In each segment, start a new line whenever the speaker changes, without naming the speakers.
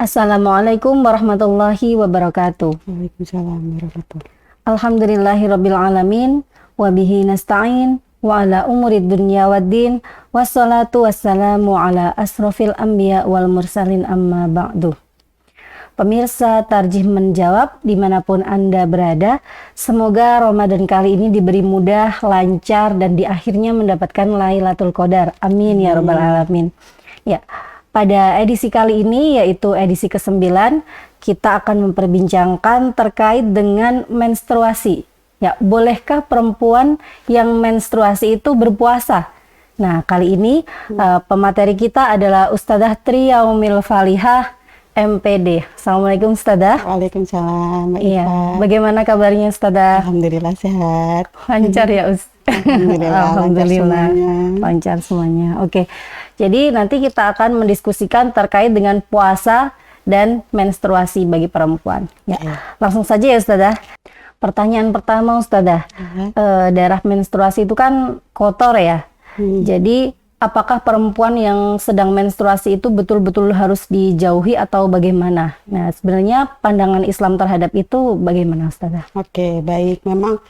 Assalamualaikum warahmatullahi wabarakatuh.
Waalaikumsalam warahmatullahi.
Alhamdulillahirabbil alamin wa bihi nasta'in wa ala umurid dunya waddin wassalatu wassalamu ala asrofil anbiya wal mursalin amma ba'du. Pemirsa Tarjih Menjawab dimanapun Anda berada, semoga Ramadan kali ini diberi mudah, lancar, dan di akhirnya mendapatkan Lailatul Qadar. Amin ya rabbal alamin. Ya, pada edisi kali ini, yaitu edisi ke-9, kita akan memperbincangkan terkait dengan menstruasi. Ya, bolehkah perempuan yang menstruasi itu berpuasa? Nah, kali ini pemateri kita adalah Ustadzah Tri Yaumil Falihah, MPD. Assalamualaikum Ustadzah.
Waalaikumsalam, Mbak
Iya,
Iva.
bagaimana kabarnya Ustadzah?
Alhamdulillah sehat.
Lancar ya Ustaz?
Alhamdulillah,
Lancar semuanya. Oke, jadi nanti kita akan mendiskusikan terkait dengan puasa dan menstruasi bagi perempuan. Ya, langsung saja ya Ustadzah. Pertanyaan pertama Ustadzah, darah menstruasi itu kan kotor ya. Jadi apakah perempuan yang sedang menstruasi itu betul-betul harus dijauhi atau bagaimana? Nah, sebenarnya pandangan Islam terhadap itu bagaimana Ustadzah?
Oke, baik. Memang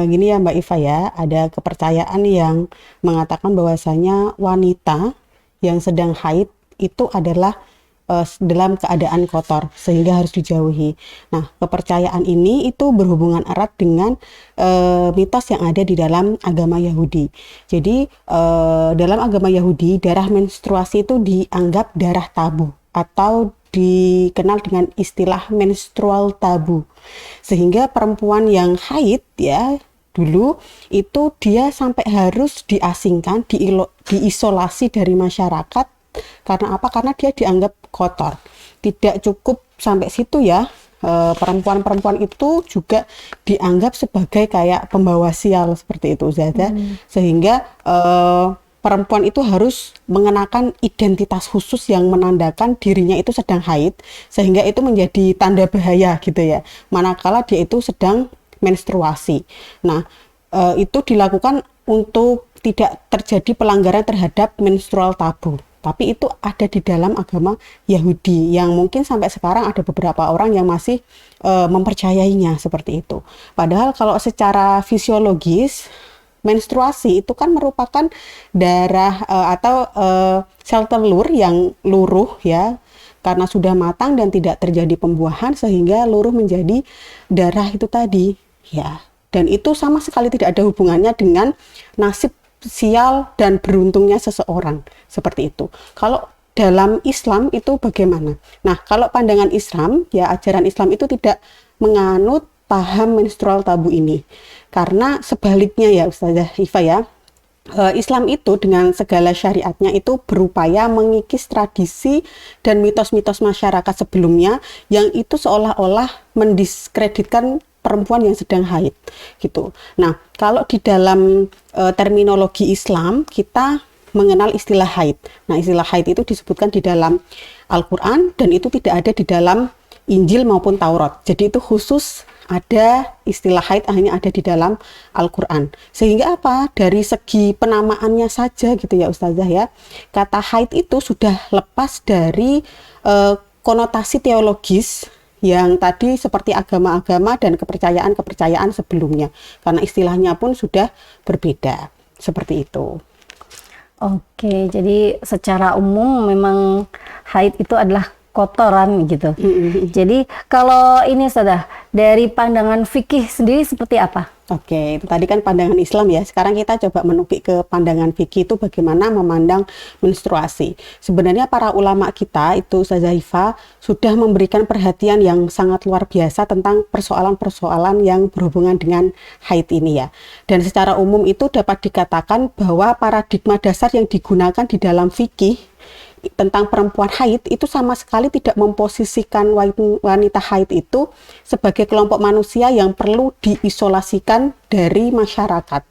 gini ya Mbak Iva ya, ada kepercayaan yang mengatakan bahwasanya wanita yang sedang haid itu adalah dalam keadaan kotor sehingga harus dijauhi. Nah, kepercayaan ini itu berhubungan erat dengan mitos yang ada di dalam agama Yahudi. Jadi dalam agama Yahudi, darah menstruasi itu dianggap darah tabu atau dikenal dengan istilah menstrual tabu. Sehingga perempuan yang haid ya dulu itu dia sampai harus diasingkan, diisolasi dari masyarakat. Karena apa? Karena dia dianggap kotor. Tidak cukup sampai situ ya, perempuan-perempuan itu juga dianggap sebagai kayak pembawa sial seperti itu Zada. Sehingga perempuan itu harus mengenakan identitas khusus yang menandakan dirinya itu sedang haid, sehingga itu menjadi tanda bahaya gitu ya, manakala dia itu sedang menstruasi. Nah, itu dilakukan untuk tidak terjadi pelanggaran terhadap menstrual tabu. Tapi itu ada di dalam agama Yahudi yang mungkin sampai sekarang ada beberapa orang yang masih mempercayainya seperti itu. Padahal kalau secara fisiologis menstruasi itu kan merupakan darah atau sel telur yang luruh ya, karena sudah matang dan tidak terjadi pembuahan sehingga luruh menjadi darah itu tadi ya. Dan itu sama sekali tidak ada hubungannya dengan nasib sial dan beruntungnya seseorang seperti itu. Kalau dalam Islam itu bagaimana? Nah, kalau pandangan Islam ya, ajaran Islam itu tidak menganut paham menstrual tabu ini. Karena sebaliknya ya Ustazah Iva ya, Islam itu dengan segala syariatnya itu berupaya mengikis tradisi dan mitos-mitos masyarakat sebelumnya yang itu seolah-olah mendiskreditkan perempuan yang sedang haid gitu. Nah, kalau di dalam terminologi Islam kita mengenal istilah haid. Nah, istilah haid itu disebutkan di dalam Al-Qur'an dan itu tidak ada di dalam Injil maupun Taurat. Jadi itu khusus ada istilah haid hanya ada di dalam Al-Qur'an. Sehingga apa? Dari segi penamaannya saja gitu ya Ustazah ya. Kata haid itu sudah lepas dari konotasi teologis yang tadi seperti agama-agama dan kepercayaan-kepercayaan sebelumnya. Karena istilahnya pun sudah berbeda. Seperti itu.
Oke, jadi secara umum memang haid itu adalah kotoran gitu. Jadi kalau ini sudah dari pandangan fikih sendiri seperti apa?
Oke, itu tadi kan pandangan Islam ya. Sekarang kita coba menukik ke pandangan fikih itu bagaimana memandang menstruasi. Sebenarnya para ulama kita itu Ustazah Iva sudah memberikan perhatian yang sangat luar biasa tentang persoalan-persoalan yang berhubungan dengan haid ini ya. Dan secara umum itu dapat dikatakan bahwa paradigma dasar yang digunakan di dalam fikih tentang perempuan haid itu sama sekali tidak memposisikan wanita haid itu sebagai kelompok manusia yang perlu diisolasikan dari masyarakat.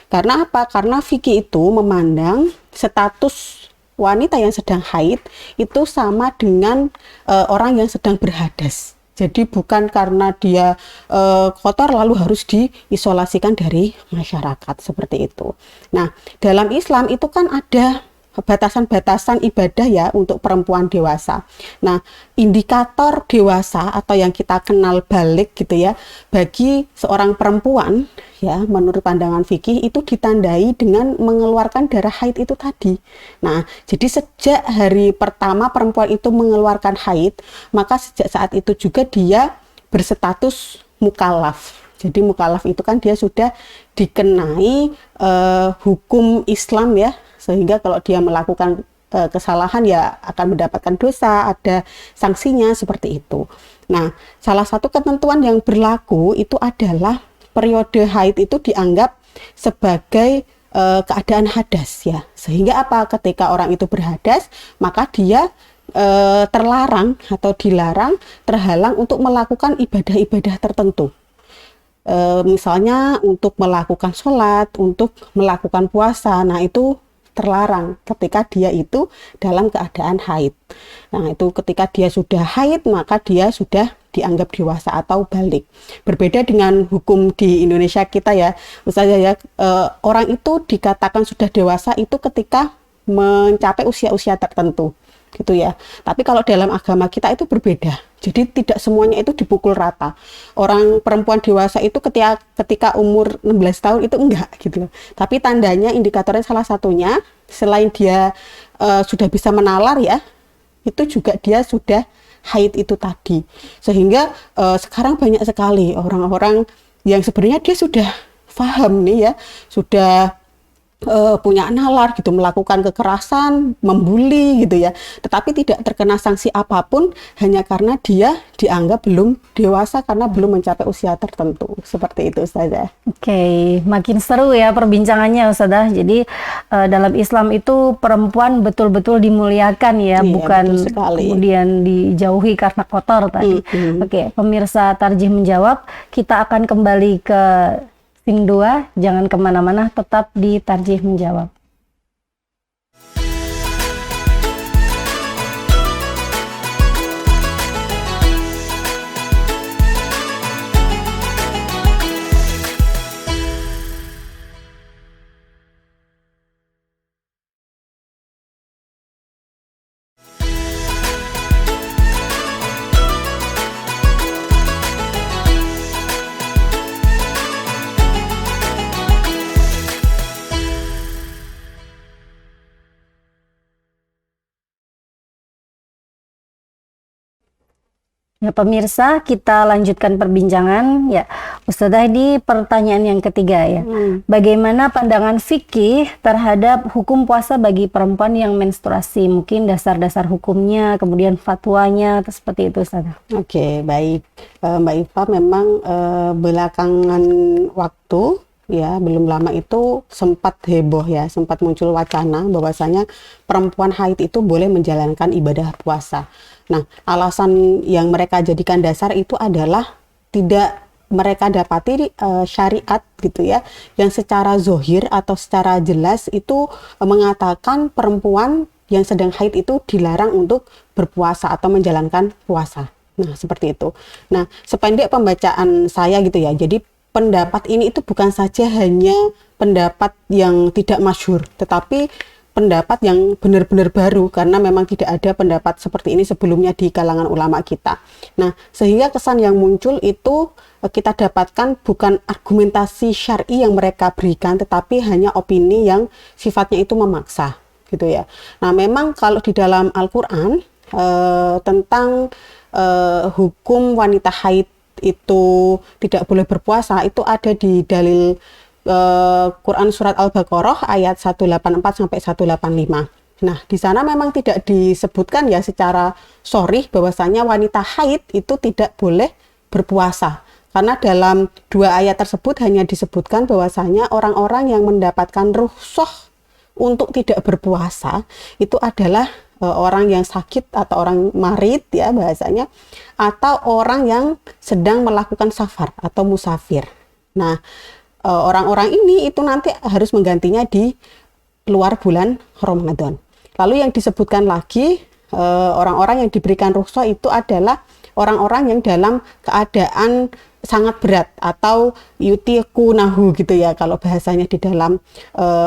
Karena apa? Karena fikih itu memandang status wanita yang sedang haid itu sama dengan orang yang sedang berhadas. Jadi bukan karena dia kotor lalu harus diisolasikan dari masyarakat seperti itu. Nah, dalam Islam itu kan ada batasan-batasan ibadah ya untuk perempuan dewasa. Nah, indikator dewasa atau yang kita kenal balik gitu ya, bagi seorang perempuan ya menurut pandangan fikih itu ditandai dengan mengeluarkan darah haid itu tadi. Nah, jadi sejak hari pertama perempuan itu mengeluarkan haid, maka sejak saat itu juga dia berstatus mukallaf. Jadi mukallaf itu kan dia sudah dikenai hukum Islam ya, sehingga kalau dia melakukan kesalahan ya akan mendapatkan dosa, ada sanksinya seperti itu. Nah, salah satu ketentuan yang berlaku itu adalah periode haid itu dianggap sebagai keadaan hadas ya. Sehingga apa? Ketika orang itu berhadas, maka dia terlarang atau dilarang, terhalang untuk melakukan ibadah-ibadah tertentu. Misalnya untuk melakukan sholat, untuk melakukan puasa, nah itu terlarang ketika dia itu dalam keadaan haid. Nah itu ketika dia sudah haid maka dia sudah dianggap dewasa atau balik. Berbeda dengan hukum di Indonesia kita ya, misalnya ya orang itu dikatakan sudah dewasa itu ketika mencapai usia-usia tertentu gitu ya. Tapi kalau dalam agama kita itu berbeda. Jadi tidak semuanya itu dipukul rata. Orang perempuan dewasa itu ketika umur 16 tahun itu enggak gitu loh. Tapi tandanya indikatornya salah satunya selain dia sudah bisa menalar ya, itu juga dia sudah haid itu tadi. Sehingga sekarang banyak sekali orang-orang yang sebenarnya dia sudah paham nih ya, sudah punya nalar gitu, melakukan kekerasan, membuli gitu ya, tetapi tidak terkena sanksi apapun hanya karena dia dianggap belum dewasa karena belum mencapai usia tertentu. Seperti itu Ustazah.
Oke, makin seru ya perbincangannya Ustazah. Jadi dalam Islam itu perempuan betul-betul dimuliakan ya,
Iya,
bukan
betul sekali.
kemudian dijauhi karena kotor tadi. Oke, pemirsa Tarjih Menjawab, kita akan kembali ke Sing 2, jangan kemana-mana, tetap di Tarjih Menjawab. Ya pemirsa, kita lanjutkan perbincangan ya. Ustazah, di pertanyaan yang ketiga ya. Bagaimana pandangan fikih terhadap hukum puasa bagi perempuan yang menstruasi? Mungkin dasar-dasar hukumnya, kemudian fatwanya, seperti itu Ustazah.
Oke, baik. Mbak Iva, memang belakangan waktu ya, belum lama itu sempat heboh ya, sempat muncul wacana bahwasanya perempuan haid itu boleh menjalankan ibadah puasa. Nah, alasan yang mereka jadikan dasar itu adalah tidak mereka dapati syariat gitu ya, yang secara zohir atau secara jelas itu mengatakan perempuan yang sedang haid itu dilarang untuk berpuasa atau menjalankan puasa. Nah, seperti itu. Nah, sependek pembacaan saya gitu ya, jadi pendapat ini itu bukan saja hanya pendapat yang tidak masyhur, tetapi pendapat yang benar-benar baru karena memang tidak ada pendapat seperti ini sebelumnya di kalangan ulama kita. Nah, sehingga kesan yang muncul itu kita dapatkan bukan argumentasi syar'i yang mereka berikan, tetapi hanya opini yang sifatnya itu memaksa, gitu ya. Nah, memang kalau di dalam Al-Quran tentang hukum wanita haid itu tidak boleh berpuasa itu ada di dalil Quran surat Al-Baqarah ayat 184 sampai 185. Nah, di sana memang tidak disebutkan ya secara sharih bahwasanya wanita haid itu tidak boleh berpuasa. Karena dalam dua ayat tersebut hanya disebutkan bahwasanya orang-orang yang mendapatkan rukhsah untuk tidak berpuasa itu adalah orang yang sakit atau orang marid ya bahasanya, atau orang yang sedang melakukan safar atau musafir. Nah, orang-orang ini itu nanti harus menggantinya di luar bulan Ramadan. Lalu yang disebutkan lagi orang-orang yang diberikan rukhsah itu adalah orang-orang yang dalam keadaan sangat berat atau yutiku nahu gitu ya kalau bahasanya di dalam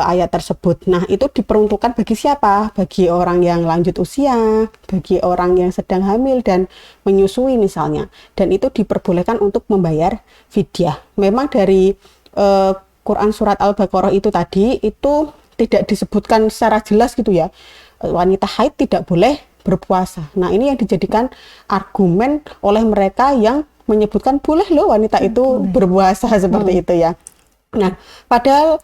ayat tersebut. Nah, itu diperuntukkan bagi siapa? Bagi orang yang lanjut usia, bagi orang yang sedang hamil dan menyusui misalnya. Dan itu diperbolehkan untuk membayar fidyah. Memang dari Quran surat Al-Baqarah itu tadi itu tidak disebutkan secara jelas gitu ya. Wanita haid tidak boleh berpuasa. Nah, ini yang dijadikan argumen oleh mereka yang menyebutkan boleh loh wanita itu berpuasa seperti itu ya. Nah, padahal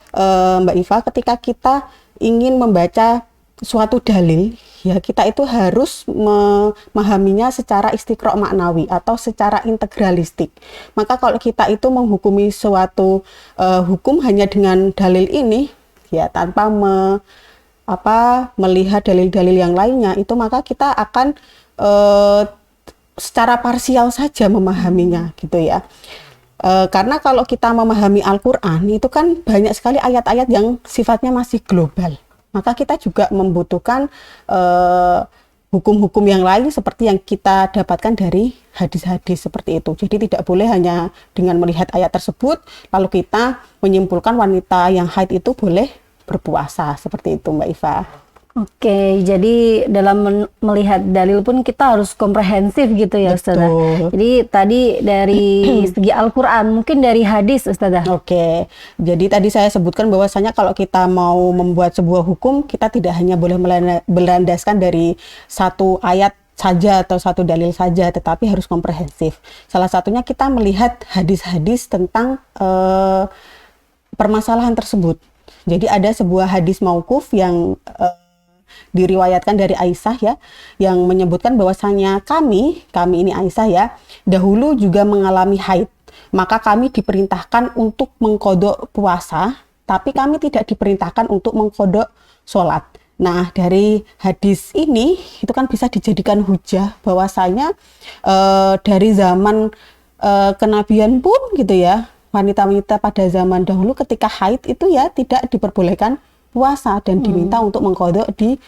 Mbak Iva, ketika kita ingin membaca suatu dalil, ya kita itu harus memahaminya secara istiqra' maknawi atau secara integralistik. Maka kalau kita itu menghukumi suatu hukum hanya dengan dalil ini, ya tanpa melihat dalil-dalil yang lainnya, itu maka kita akan secara parsial saja memahaminya gitu ya. Karena kalau kita memahami Al-Quran itu kan banyak sekali ayat-ayat yang sifatnya masih global. Maka kita juga membutuhkan hukum-hukum yang lain seperti yang kita dapatkan dari hadis-hadis seperti itu. Jadi tidak boleh hanya dengan melihat ayat tersebut lalu kita menyimpulkan wanita yang haid itu boleh berpuasa seperti itu, Mbak Iva.
Oke, jadi dalam melihat dalil pun kita harus komprehensif gitu ya, Ustazah. Jadi tadi dari segi Al-Quran, mungkin dari hadis, Ustazah.
Oke, jadi tadi saya sebutkan bahwasanya kalau kita mau membuat sebuah hukum, kita tidak hanya boleh berlandaskan dari satu ayat saja atau satu dalil saja, tetapi harus komprehensif. Salah satunya kita melihat hadis-hadis tentang permasalahan tersebut. Jadi ada sebuah hadis mauquf yang diriwayatkan dari Aisyah ya, yang menyebutkan bahwasanya kami ini Aisyah ya, dahulu juga mengalami haid, maka kami diperintahkan untuk mengqadha puasa, tapi kami tidak diperintahkan untuk mengqadha sholat. Nah, dari hadis ini itu kan bisa dijadikan hujah bahwasanya dari zaman kenabian pun gitu ya, wanita-wanita pada zaman dahulu ketika haid itu ya tidak diperbolehkan puasa dan diminta untuk mengqadha di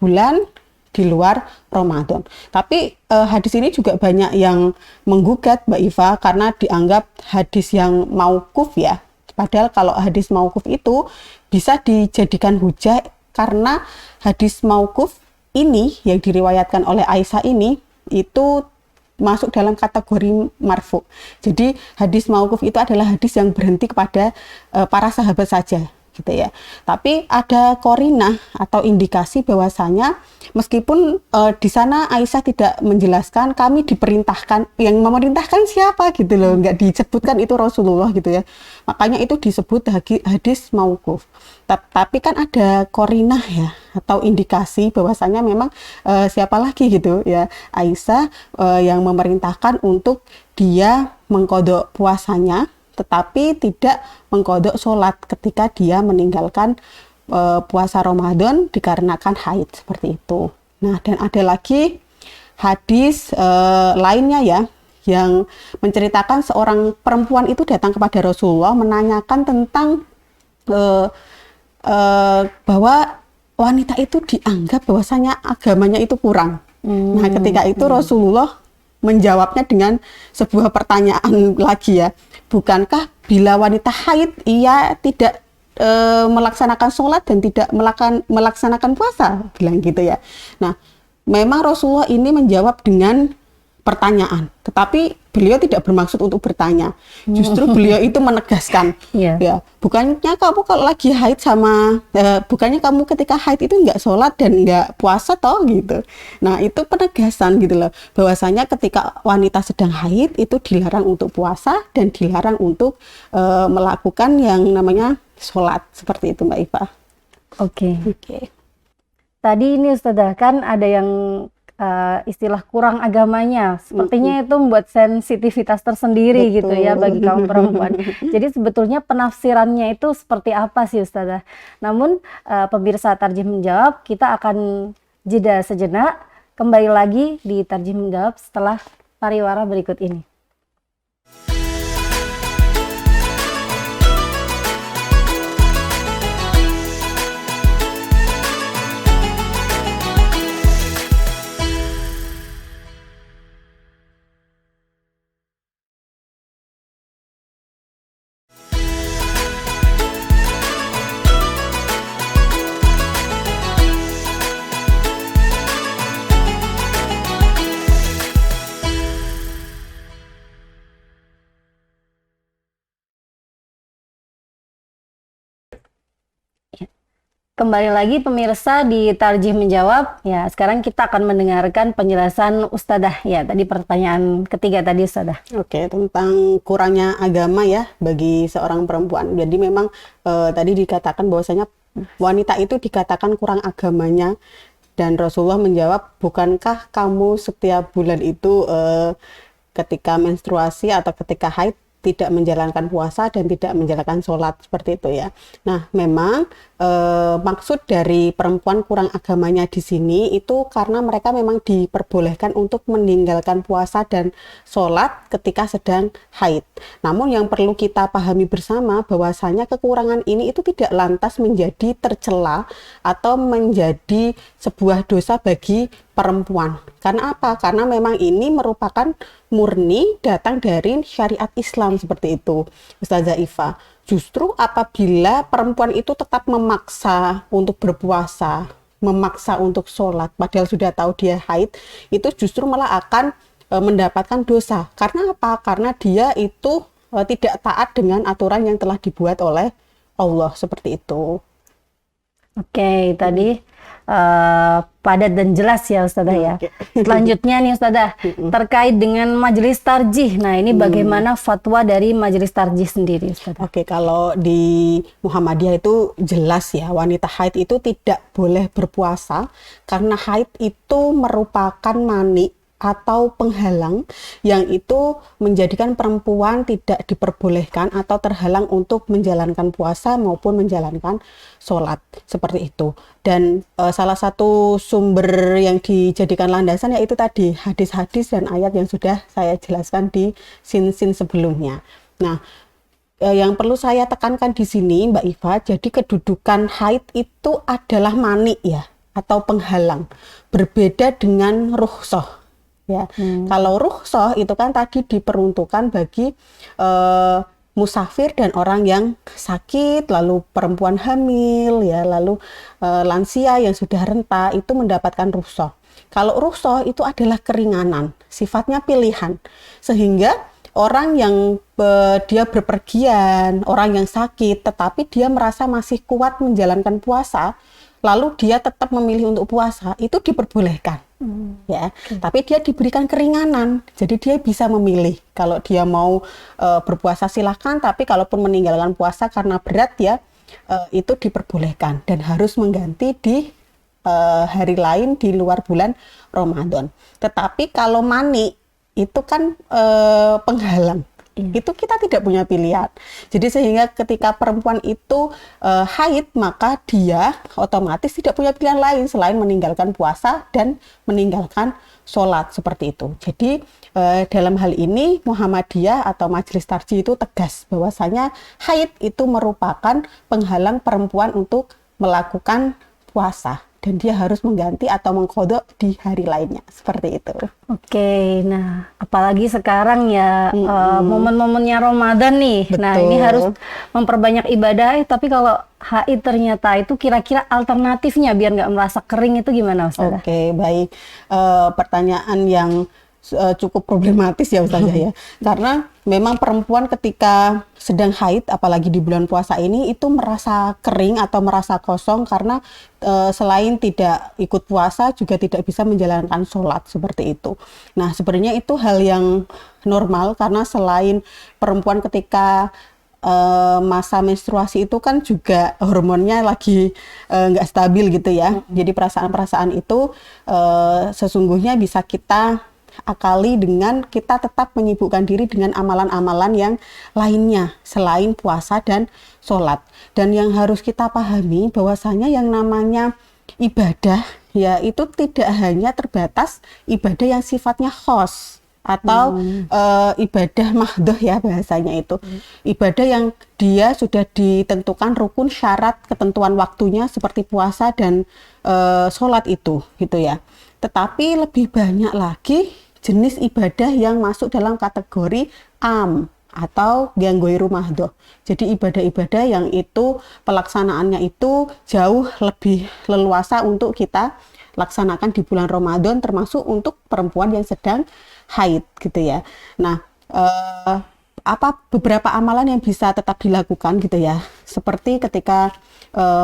bulan di luar Ramadan. Tapi hadis ini juga banyak yang menggugat, Mbak Iva, karena dianggap hadis yang mauquf ya. Padahal kalau hadis mauquf itu bisa dijadikan hujah karena hadis mauquf ini yang diriwayatkan oleh Aisyah ini itu masuk dalam kategori marfu. Jadi hadis mauquf itu adalah hadis yang berhenti kepada para sahabat saja gitu ya. Tapi ada korinah atau indikasi bahwasanya meskipun di sana Aisyah tidak menjelaskan kami diperintahkan, yang memerintahkan siapa gitu loh, nggak disebutkan itu Rasulullah gitu ya. Makanya itu disebut hadis mauquf. Tapi kan ada korinah ya atau indikasi bahwasanya memang siapa lagi gitu ya, Aisyah yang memerintahkan untuk dia mengqadha puasanya tetapi tidak mengqadha sholat ketika dia meninggalkan puasa Ramadan dikarenakan haid seperti itu. Nah, dan ada lagi hadis lainnya ya yang menceritakan seorang perempuan itu datang kepada Rasulullah menanyakan tentang bahwa wanita itu dianggap bahwasanya agamanya itu kurang. Nah, ketika itu Rasulullah menjawabnya dengan sebuah pertanyaan lagi ya. Bukankah bila wanita haid ia tidak melaksanakan sholat dan tidak melaksanakan puasa? Bilang gitu ya. Nah, memang Rasulullah ini menjawab dengan pertanyaan, tetapi beliau tidak bermaksud untuk bertanya. Justru beliau itu menegaskan, ya, bukannya kamu kalau lagi haid bukannya kamu ketika haid itu nggak sholat dan nggak puasa toh gitu. Nah, itu penegasan gitu loh, bahwasanya ketika wanita sedang haid itu dilarang untuk puasa dan dilarang untuk melakukan yang namanya sholat seperti itu, Mbak Iva.
Oke. Tadi ini Ustazah kan ada yang istilah kurang agamanya, sepertinya itu membuat sensitivitas tersendiri gitu ya bagi kaum perempuan. Jadi sebetulnya penafsirannya itu seperti apa sih Ustazah? Namun pemirsa Tarjim Menjawab, kita akan jeda sejenak, kembali lagi di Tarjim Menjawab setelah pariwara berikut ini. Kembali lagi pemirsa di Tarjih Menjawab. Ya, sekarang kita akan mendengarkan penjelasan Ustadzah. Ya, tadi pertanyaan ketiga tadi Ustadzah.
Oke, tentang kurangnya agama ya bagi seorang perempuan. Jadi memang tadi dikatakan bahwasanya wanita itu dikatakan kurang agamanya, dan Rasulullah menjawab, bukankah kamu setiap bulan itu ketika menstruasi atau ketika haid tidak menjalankan puasa dan tidak menjalankan sholat, seperti itu ya. Nah, memang maksud dari perempuan kurang agamanya di sini itu karena mereka memang diperbolehkan untuk meninggalkan puasa dan sholat ketika sedang haid. Namun yang perlu kita pahami bersama bahwasanya kekurangan ini itu tidak lantas menjadi tercela atau menjadi sebuah dosa bagi perempuan. Karena apa? Karena memang ini merupakan murni datang dari syariat Islam, seperti itu, Ustazah Iva. Justru apabila perempuan itu tetap memaksa untuk berpuasa, memaksa untuk sholat, padahal sudah tahu dia haid, itu justru malah akan mendapatkan dosa. Karena apa? Karena dia itu tidak taat dengan aturan yang telah dibuat oleh Allah, seperti itu.
Oke, tadi padat dan jelas ya Ustadzah ya.
Oke.
Selanjutnya nih Ustadzah, terkait dengan majelis tarjih. Nah, ini bagaimana fatwa dari majelis tarjih sendiri Ustadzah?
Oke, kalau di Muhammadiyah itu jelas ya, wanita haid itu tidak boleh berpuasa karena haid itu merupakan mani atau penghalang yang itu menjadikan perempuan tidak diperbolehkan atau terhalang untuk menjalankan puasa maupun menjalankan sholat, seperti itu. Dan salah satu sumber yang dijadikan landasan yaitu tadi hadis-hadis dan ayat yang sudah saya jelaskan di sin-sin sebelumnya. Nah, yang perlu saya tekankan di sini Mbak Iva, jadi kedudukan haid itu adalah mani ya, atau penghalang, berbeda dengan rukhsah ya. Kalau rukhsah itu kan tadi diperuntukkan bagi musafir dan orang yang sakit, lalu perempuan hamil ya, lalu lansia yang sudah renta itu mendapatkan rukhsah. Kalau rukhsah itu adalah keringanan, sifatnya pilihan, sehingga orang yang dia berpergian, orang yang sakit, tetapi dia merasa masih kuat menjalankan puasa, lalu dia tetap memilih untuk puasa, itu diperbolehkan. Ya, tapi dia diberikan keringanan, jadi dia bisa memilih. Kalau dia mau berpuasa silahkan, tapi kalaupun meninggalkan puasa karena berat ya, itu diperbolehkan dan harus mengganti di hari lain di luar bulan Ramadan. Tetapi kalau mani itu kan penghalang. Itu kita tidak punya pilihan. Jadi sehingga ketika perempuan itu haid, maka dia otomatis tidak punya pilihan lain selain meninggalkan puasa dan meninggalkan sholat, seperti itu. Jadi dalam hal ini Muhammadiyah atau Majelis Tarjih itu tegas bahwasanya haid itu merupakan penghalang perempuan untuk melakukan puasa, dan dia harus mengganti atau mengqadha di hari lainnya, seperti itu.
Oke, nah apalagi sekarang ya momen-momennya Ramadan nih.
Betul.
Nah, ini harus memperbanyak ibadah, tapi kalau haid ternyata itu kira-kira alternatifnya biar nggak merasa kering itu gimana Ustazah?
Oke, baik. Pertanyaan yang cukup problematis ya Ustazah ya. Karena memang perempuan ketika sedang haid, apalagi di bulan puasa ini, itu merasa kering atau merasa kosong karena selain tidak ikut puasa juga tidak bisa menjalankan sholat, seperti itu. Nah, sebenarnya itu hal yang normal karena selain perempuan ketika masa menstruasi itu kan juga hormonnya lagi nggak stabil gitu ya. Jadi perasaan-perasaan itu sesungguhnya bisa kita akali dengan kita tetap menyibukkan diri dengan amalan-amalan yang lainnya selain puasa dan sholat. Dan yang harus kita pahami bahwasanya yang namanya ibadah ya itu tidak hanya terbatas ibadah yang sifatnya khos atau ibadah mahdhah ya bahasanya itu. Ibadah yang dia sudah ditentukan rukun, syarat, ketentuan waktunya seperti puasa dan sholat itu gitu ya. Tetapi lebih banyak lagi jenis ibadah yang masuk dalam kategori am atau ganggoiru mahdhah. Jadi ibadah-ibadah yang itu pelaksanaannya itu jauh lebih leluasa untuk kita laksanakan di bulan Ramadan, termasuk untuk perempuan yang sedang haid gitu ya. Nah, beberapa amalan yang bisa tetap dilakukan gitu ya. Seperti ketika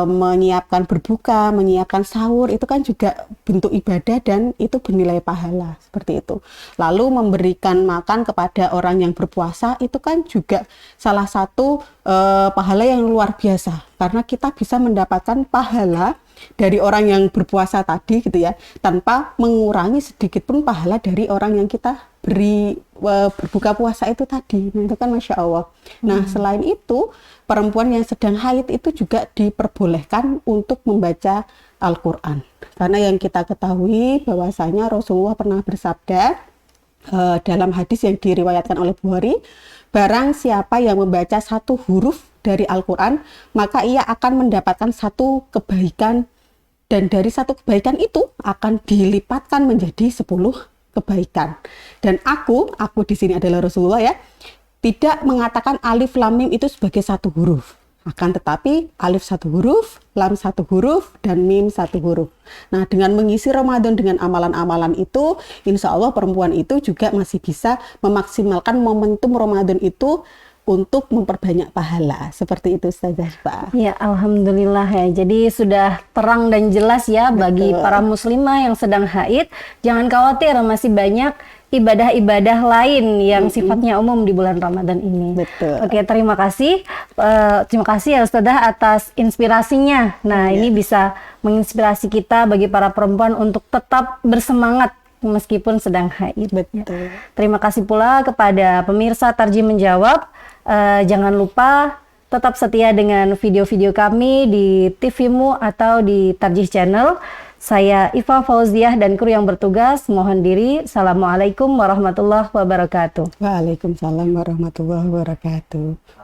menyiapkan berbuka, menyiapkan sahur, itu kan juga bentuk ibadah dan itu bernilai pahala, seperti itu. Lalu memberikan makan kepada orang yang berpuasa, itu kan juga salah satu pahala yang luar biasa, karena kita bisa mendapatkan pahala dari orang yang berpuasa tadi gitu ya, tanpa mengurangi sedikit pun pahala dari orang yang kita beri berbuka puasa itu tadi. Nah, itu kan Masya Allah. Nah, selain itu, perempuan yang sedang haid itu juga diperbolehkan untuk membaca Al-Quran. Karena yang kita ketahui bahwasanya Rasulullah pernah bersabda dalam hadis yang diriwayatkan oleh Bukhari, barang siapa yang membaca satu huruf dari Al-Quran, maka ia akan mendapatkan satu kebaikan, dan dari satu kebaikan itu akan dilipatkan menjadi 10 kebaikan. Dan aku di sini adalah Rasulullah ya, tidak mengatakan alif lam mim itu sebagai satu huruf. Akan tetapi alif satu huruf, lam satu huruf, dan mim satu huruf. Nah, dengan mengisi Ramadan dengan amalan-amalan itu, insya Allah perempuan itu juga masih bisa memaksimalkan momentum Ramadan itu untuk memperbanyak pahala. Seperti itu Ustazah Pak.
Ya, alhamdulillah ya. Jadi sudah terang dan jelas ya bagi para muslimah yang sedang haid. Jangan khawatir, masih banyak ibadah-ibadah lain yang sifatnya umum di bulan Ramadan ini.
Betul.
Oke, terima kasih. Terima kasih ya Ustazah atas inspirasinya. Nah, ini bisa menginspirasi kita bagi para perempuan untuk tetap bersemangat meskipun sedang haid.
Betul.
Terima kasih pula kepada pemirsa Tarjih Menjawab. Jangan lupa tetap setia dengan video-video kami di TV-mu atau di Tarjih Channel. Saya Iva Fauziah dan kru yang bertugas mohon diri. Assalamualaikum warahmatullahi wabarakatuh.
Waalaikumsalam warahmatullahi wabarakatuh.